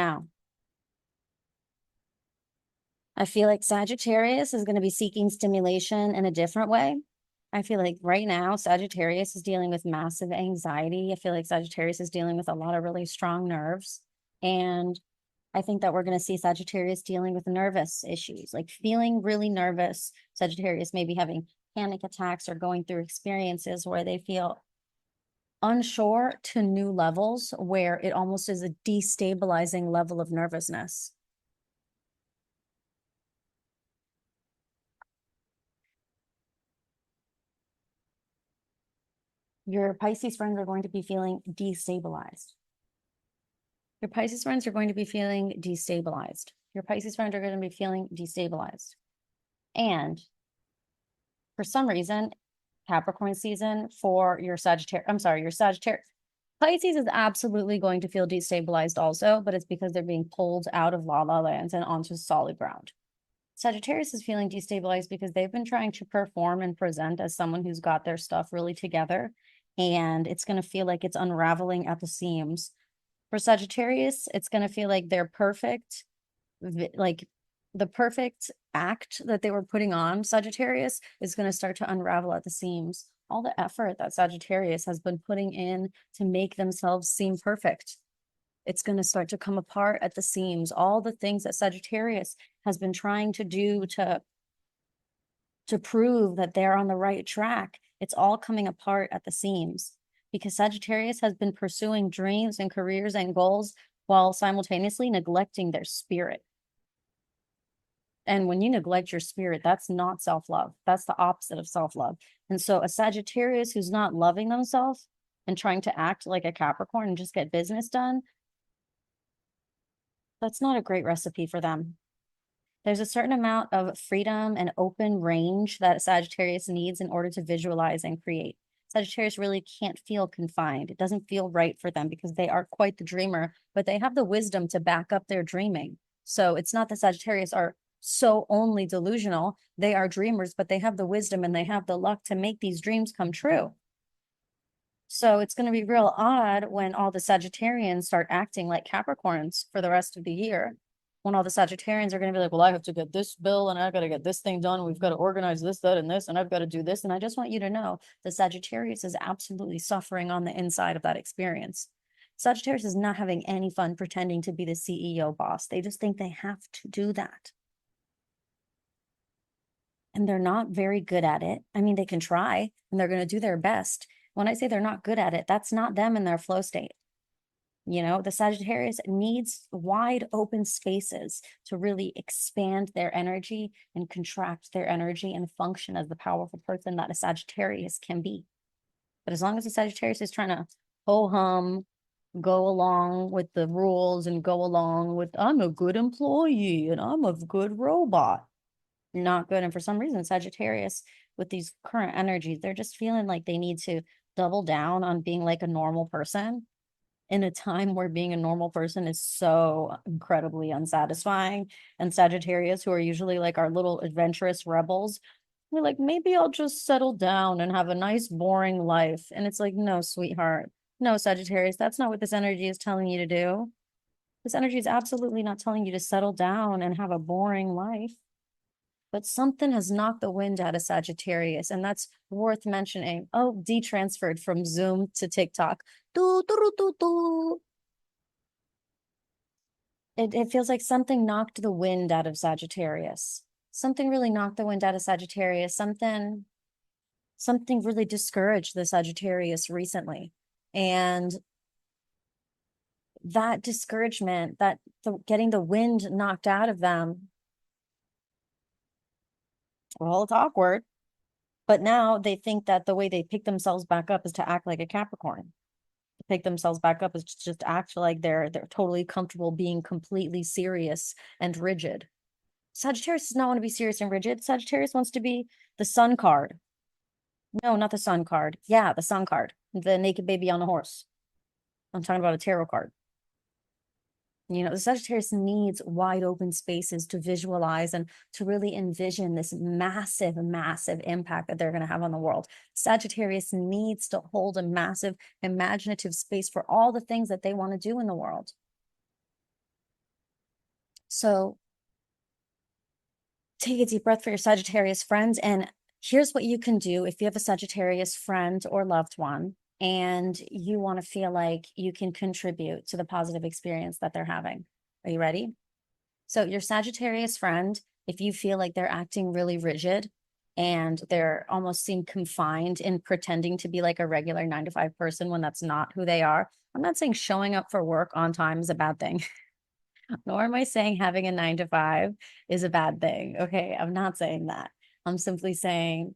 now, I feel like Sagittarius is going to be seeking stimulation in a different way. I feel like right now, Sagittarius is dealing with massive anxiety. I feel like Sagittarius is dealing with a lot of really strong nerves. And I think that we're going to see Sagittarius dealing with nervous issues, like feeling really nervous. Sagittarius maybe having panic attacks or going through experiences where they feel unsure to new levels, where it almost is a destabilizing level of nervousness. Your Pisces friends are going to be feeling destabilized. Your Pisces friends are going to be feeling destabilized. Your Pisces friends are going to be feeling destabilized. And for some reason, Capricorn season for your Sagittarius. Pisces is absolutely going to feel destabilized also, but it's because they're being pulled out of la-la lands and onto solid ground. Sagittarius is feeling destabilized because they've been trying to perform and present as someone who's got their stuff really together, and it's going to feel like it's unraveling at the seams. For Sagittarius, it's going to feel like they're perfect, like the perfect act that they were putting on Sagittarius is going to start to unravel at the seams. All the effort that Sagittarius has been putting in to make themselves seem perfect, it's going to start to come apart at the seams. All the things that Sagittarius has been trying to do to prove that they're on the right track, it's all coming apart at the seams because Sagittarius has been pursuing dreams and careers and goals while simultaneously neglecting their spirit. And when you neglect your spirit, that's not self-love. That's the opposite of self-love. And so a Sagittarius who's not loving themselves and trying to act like a Capricorn and just get business done, that's not a great recipe for them. There's a certain amount of freedom and open range that Sagittarius needs in order to visualize and create. Sagittarius really can't feel confined. It doesn't feel right for them because they are quite the dreamer, but they have the wisdom to back up their dreaming. So it's not that Sagittarius are so only delusional. They are dreamers, but they have the wisdom and they have the luck to make these dreams come true. So it's going to be real odd when all the Sagittarians start acting like Capricorns for the rest of the year. When all the Sagittarians are going to be like, well, I have to get this bill and I've got to get this thing done. We've got to organize this, that, and this, and I've got to do this. And I just want you to know the Sagittarius is absolutely suffering on the inside of that experience. Sagittarius is not having any fun pretending to be the CEO boss. They just think they have to do that. And they're not very good at it. I mean, they can try and they're going to do their best. When I say they're not good at it, that's not them in their flow state. You know, the Sagittarius needs wide open spaces to really expand their energy and contract their energy and function as the powerful person that a Sagittarius can be. But as long as the Sagittarius is trying to ho-hum, go along with the rules and go along with, I'm a good employee and I'm a good robot, not good. And for some reason, Sagittarius, with these current energies, they're just feeling like they need to double down on being like a normal person in a time where being a normal person is so incredibly unsatisfying. And Sagittarius, who are usually like our little adventurous rebels, we're like, maybe I'll just settle down and have a nice, boring life. And it's like, no, sweetheart. No, Sagittarius, that's not what this energy is telling you to do. This energy is absolutely not telling you to settle down and have a boring life. But something has knocked the wind out of Sagittarius, and that's worth mentioning. Oh, de-transferred from Zoom to TikTok. It feels like something knocked the wind out of Sagittarius. Something really knocked the wind out of Sagittarius. Something really discouraged the Sagittarius recently. And that discouragement, getting the wind knocked out of them, well, it's awkward. But now they think that the way they pick themselves back up is to act like a Capricorn. To pick themselves back up is to just act like they're totally comfortable being completely serious and rigid. Sagittarius does not want to be serious and rigid. Sagittarius wants to be the sun card. No, not the sun card. Yeah, the sun card. The naked baby on the horse. I'm talking about a tarot card. You know, the Sagittarius needs wide open spaces to visualize and to really envision this massive, massive impact that they're going to have on the world. Sagittarius needs to hold a massive imaginative space for all the things that they want to do in the world. So take a deep breath for your Sagittarius friends. And here's what you can do if you have a Sagittarius friend or loved one and you want to feel like you can contribute to the positive experience that they're having. Are you ready? So your Sagittarius friend, if you feel like they're acting really rigid and they're almost seem confined in pretending to be like a regular 9 to 5 person when that's not who they are. I'm not saying showing up for work on time is a bad thing. Nor am I saying having a 9 to 5 is a bad thing. Okay. I'm not saying that. I'm simply saying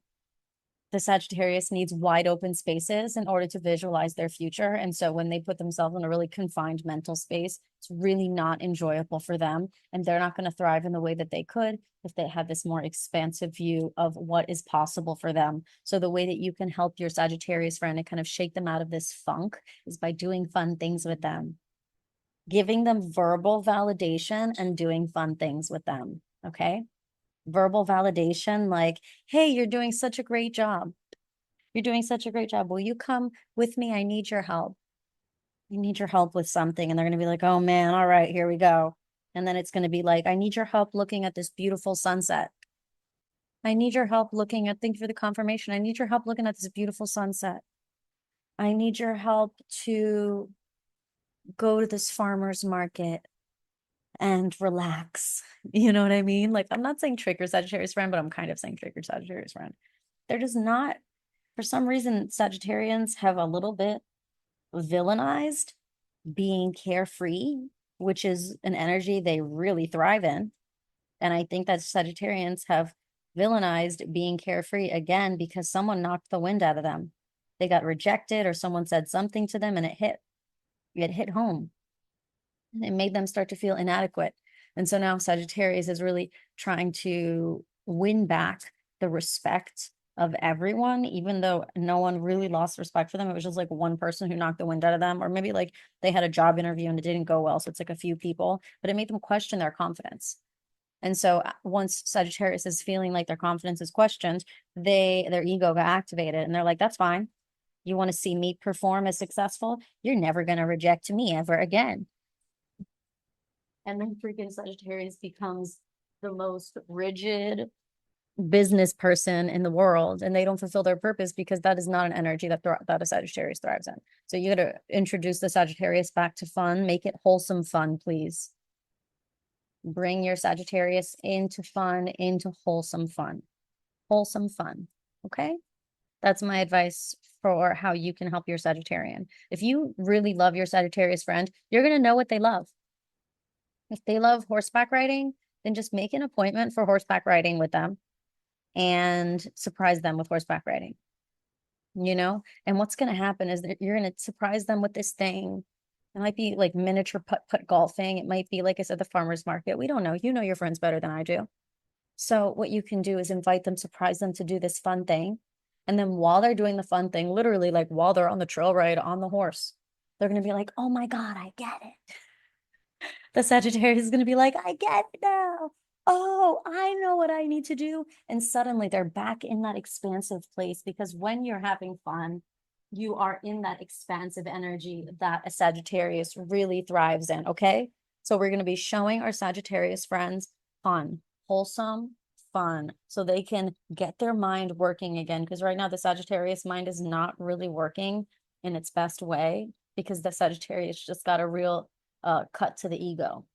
the Sagittarius needs wide open spaces in order to visualize their future. And so when they put themselves in a really confined mental space, it's really not enjoyable for them. And they're not going to thrive in the way that they could if they had this more expansive view of what is possible for them. So the way that you can help your Sagittarius friend and kind of shake them out of this funk is by doing fun things with them, giving them verbal validation and doing fun things with them. Okay. Verbal validation, like, hey, you're doing such a great job. You're doing such a great job. Will you come with me? I need your help. I need your help with something. And they're going to be like, oh man, all right, here we go. And then it's going to be like, I need your help looking at this beautiful sunset. I need your help looking at, thank you for the confirmation. I need your help looking at this beautiful sunset. I need your help to go to this farmer's market and relax. You know what I mean? Like, I'm not saying trick your Sagittarius friend, but I'm kind of saying trick your Sagittarius friend. They're just not, for some reason, Sagittarians have a little bit villainized being carefree, which is an energy they really thrive in. And I think that Sagittarians have villainized being carefree again because someone knocked the wind out of them. They got rejected or someone said something to them and it hit home. It made them start to feel inadequate. And so now Sagittarius is really trying to win back the respect of everyone, even though no one really lost respect for them. It was just like one person who knocked the wind out of them, or maybe like they had a job interview and it didn't go well. So it's like a few people, but it made them question their confidence. And so once Sagittarius is feeling like their confidence is questioned, their ego got activated and they're like, that's fine. You want to see me perform as successful? You're never going to reject me ever again. And then freaking Sagittarius becomes the most rigid business person in the world, and they don't fulfill their purpose because that is not an energy that a Sagittarius thrives in. So you got to introduce the Sagittarius back to fun, make it wholesome fun, please. Bring your Sagittarius into fun, into wholesome fun. Wholesome fun. Okay? That's my advice for how you can help your Sagittarian. If you really love your Sagittarius friend, you're going to know what they love. If they love horseback riding, then just make an appointment for horseback riding with them and surprise them with horseback riding, you know? And what's going to happen is that you're going to surprise them with this thing. It might be like miniature putt golfing. It might be, like I said, the farmer's market. We don't know. You know your friends better than I do. So what you can do is invite them, surprise them to do this fun thing. And then while they're doing the fun thing, literally like while they're on the trail ride on the horse, they're going to be like, oh my God, I get it. The Sagittarius is going to be like, I get it now. Oh, I know what I need to do. And suddenly they're back in that expansive place, because when you're having fun, you are in that expansive energy that a Sagittarius really thrives in. Okay. So we're going to be showing our Sagittarius friends fun, wholesome fun, so they can get their mind working again. Because right now the Sagittarius mind is not really working in its best way because the Sagittarius just got a real cut to the ego.